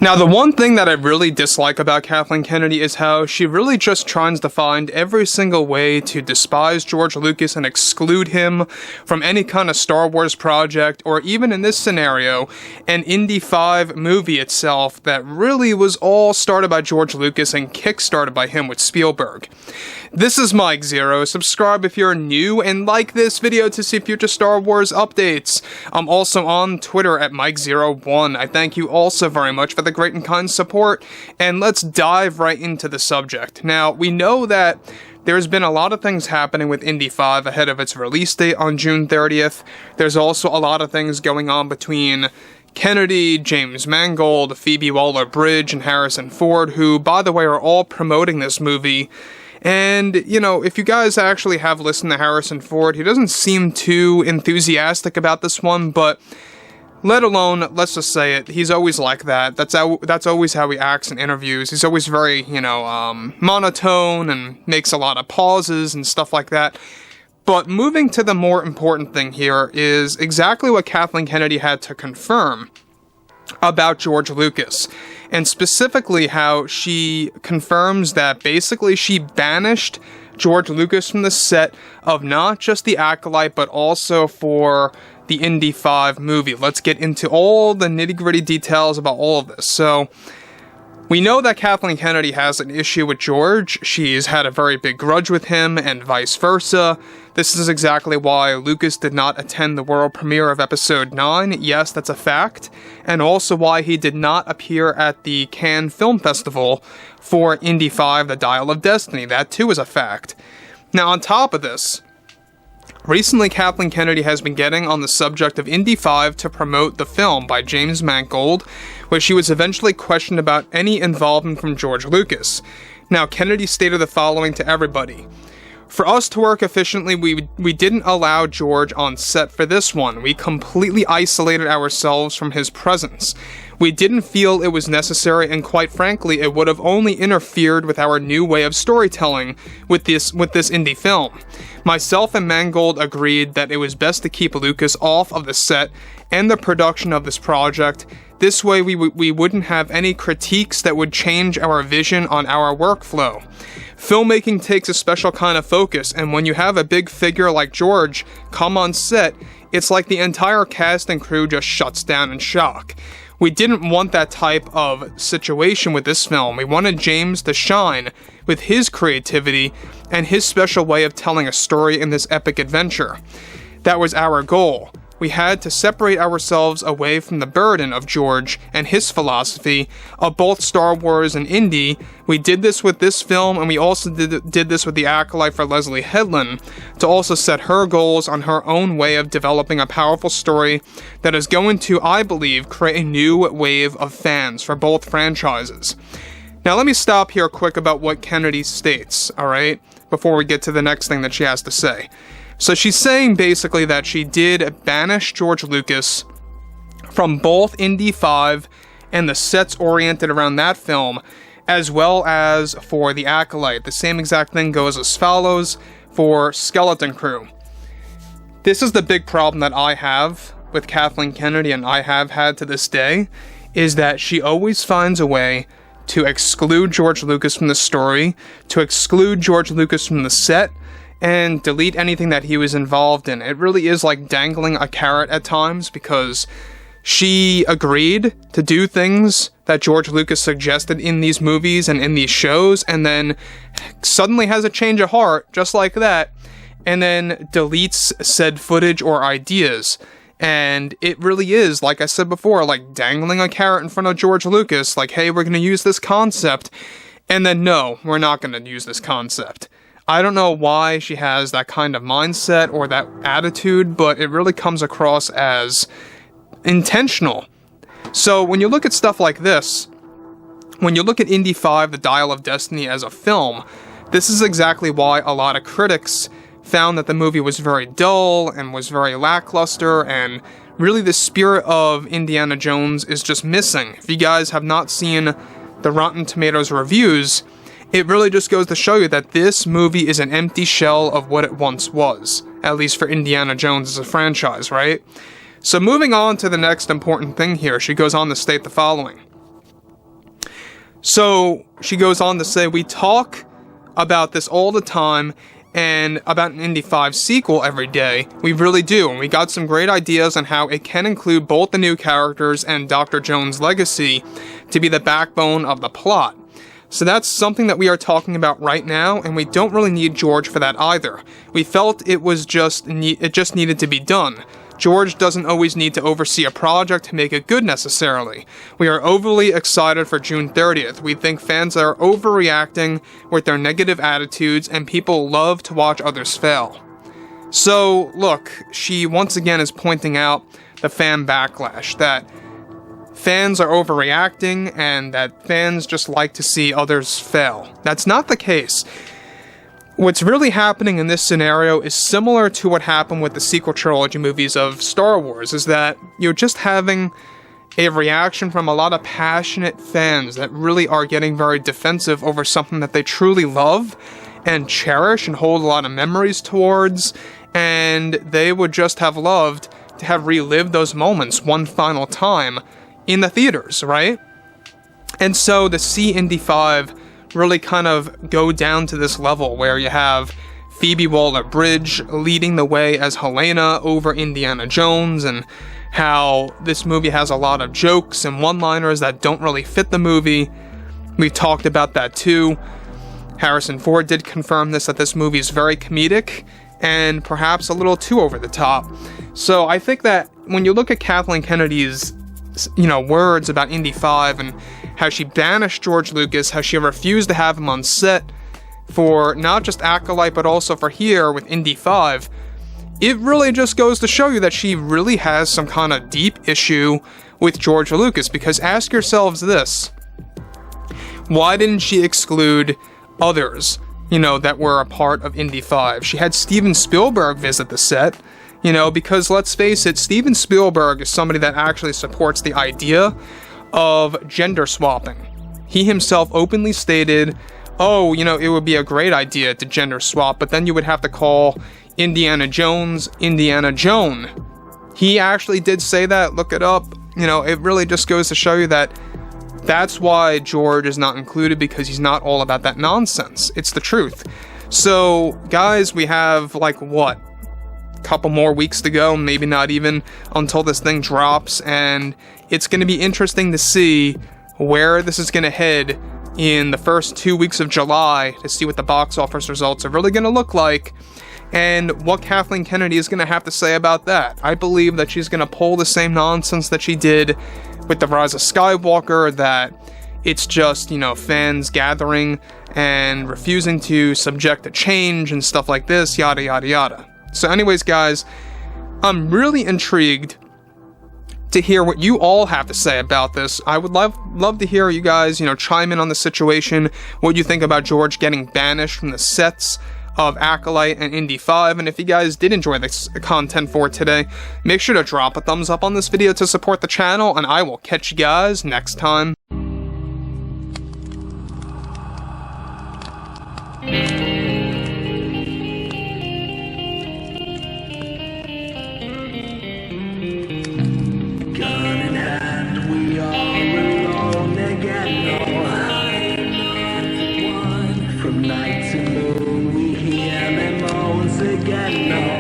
Now, the one thing that I really dislike about Kathleen Kennedy is how she really just tries to find every single way to despise George Lucas and exclude him from any kind of Star Wars project, or even in this scenario, an Indy 5 movie itself that really was all started by George Lucas and kickstarted by him with Spielberg. This is Mike Zero. Subscribe if you're new and like this video to see future Star Wars updates. I'm also on Twitter at Mike01. I thank you also very much for the great and kind support, and let's dive right into the subject. Now, we know that there's been a lot of things happening with Indy 5 ahead of its release date on June 30th. There's also a lot of things going on between Kennedy, James Mangold, Phoebe Waller-Bridge, and Harrison Ford, who, by the way, are all promoting this movie. And, you know, if you guys actually have listened to Harrison Ford, he doesn't seem too enthusiastic about this one, but let alone, let's just say it, he's always like that. That's always how he acts in interviews. He's always very, monotone and makes a lot of pauses and stuff like that. But moving to the more important thing here is exactly what Kathleen Kennedy had to confirm about George Lucas, and specifically how she confirms that basically she banished George Lucas from the set of not just the Acolyte, but also for the Indy 5 movie. Let's get into all the nitty-gritty details about all of this. So, we know that Kathleen Kennedy has an issue with George. She's had a very big grudge with him, and vice versa. This is exactly why Lucas did not attend the world premiere of Episode 9. Yes, that's a fact. And also why he did not appear at the Cannes Film Festival for Indy 5, The Dial of Destiny. That too is a fact. Now, on top of this, recently Kathleen Kennedy has been getting on the subject of Indy 5 to promote the film by James Mangold, where she was eventually questioned about any involvement from George Lucas. Now, Kennedy stated the following to everybody: "For us to work efficiently, we didn't allow George on set for this one. We completely isolated ourselves from his presence. We didn't feel it was necessary, and quite frankly, it would have only interfered with our new way of storytelling with this Indy film. Myself and Mangold agreed that it was best to keep Lucas off of the set and the production of this project. This way we wouldn't have any critiques that would change our vision on our workflow. Filmmaking takes a special kind of focus, and when you have a big figure like George come on set, it's like the entire cast and crew just shuts down in shock. We didn't want that type of situation with this film. We wanted James to shine with his creativity and his special way of telling a story in this epic adventure. That was our goal. We had to separate ourselves away from the burden of George and his philosophy of both Star Wars and Indy. We did this with this film, and we also did this with the Acolyte for Leslie Headland, to also set her goals on her own way of developing a powerful story that is going to, I believe, create a new wave of fans for both franchises." Now, let me stop here quick about what Kennedy states, alright, before we get to the next thing that she has to say. So she's saying basically that she did banish George Lucas from both Indy 5 and the sets oriented around that film, as well as for The Acolyte. The same exact thing goes as follows for Skeleton Crew. This is the big problem that I have with Kathleen Kennedy, and I have had to this day, is that she always finds a way to exclude George Lucas from the story, to exclude George Lucas from the set, and delete anything that he was involved in. It really is like dangling a carrot at times, because she agreed to do things that George Lucas suggested in these movies and in these shows, and then suddenly has a change of heart, just like that, and then deletes said footage or ideas. And it really is, like I said before, like dangling a carrot in front of George Lucas, like, hey, we're going to use this concept, and then no, we're not going to use this concept. I don't know why she has that kind of mindset or that attitude, but it really comes across as intentional. So when you look at stuff like this, when you look at Indy 5, The Dial of Destiny as a film, this is exactly why a lot of critics found that the movie was very dull and was very lackluster, and really the spirit of Indiana Jones is just missing. If you guys have not seen the Rotten Tomatoes reviews, it really just goes to show you that this movie is an empty shell of what it once was, at least for Indiana Jones as a franchise, right? So moving on to the next important thing here, she goes on to state the following. So she goes on to say, we talk about this all the time and about an Indy 5 sequel every day. We really do, and we got some great ideas on how it can include both the new characters and Dr. Jones' legacy to be the backbone of the plot. So that's something that we are talking about right now, and we don't really need George for that either. We felt it just needed to be done. George doesn't always need to oversee a project to make it good necessarily. We are overly excited for June 30th. We think fans are overreacting with their negative attitudes, and people love to watch others fail. So, look, she once again is pointing out the fan backlash, that fans are overreacting and that fans just like to see others fail. That's not the case. What's really happening in this scenario is similar to what happened with the sequel trilogy movies of Star Wars, is that you're just having a reaction from a lot of passionate fans that really are getting very defensive over something that they truly love and cherish and hold a lot of memories towards, and they would just have loved to have relived those moments one final time in the theaters, right? And so to see Indy 5 really kind of go down to this level where you have Phoebe Waller-Bridge leading the way as Helena over Indiana Jones, and how this movie has a lot of jokes and one-liners that don't really fit the movie. We've talked about that too. Harrison Ford did confirm that this movie is very comedic and perhaps a little too over the top. So I think that when you look at Kathleen Kennedy's words about Indy 5 and how she banished George Lucas, how she refused to have him on set for not just Acolyte but also for here with Indy 5, it really just goes to show you that she really has some kind of deep issue with George Lucas. Because ask yourselves this: why didn't she exclude others, that were a part of Indy 5? She had Steven Spielberg visit the set, because let's face it, Steven Spielberg is somebody that actually supports the idea of gender swapping. He himself openly stated, it would be a great idea to gender swap, but then you would have to call Indiana Jones Indiana Joan. He actually did say that, look it up. It really just goes to show you that that's why George is not included, because he's not all about that nonsense. It's the truth. So, guys, we have, couple more weeks to go, maybe not even, until this thing drops, and it's going to be interesting to see where this is going to head in the first 2 weeks of July, to see what the box office results are really going to look like, and what Kathleen Kennedy is going to have to say about that. I believe that she's going to pull the same nonsense that she did with The Rise of Skywalker, that it's just, fans gathering and refusing to subject to change and stuff like this, yada yada yada. So anyways, guys, I'm really intrigued to hear what you all have to say about this. I would love to hear you guys, chime in on the situation, what you think about George getting banished from the sets of Acolyte and Indy 5, and if you guys did enjoy this content for today, make sure to drop a thumbs up on this video to support the channel, and I will catch you guys next time. From night to moon, we hear them moans again.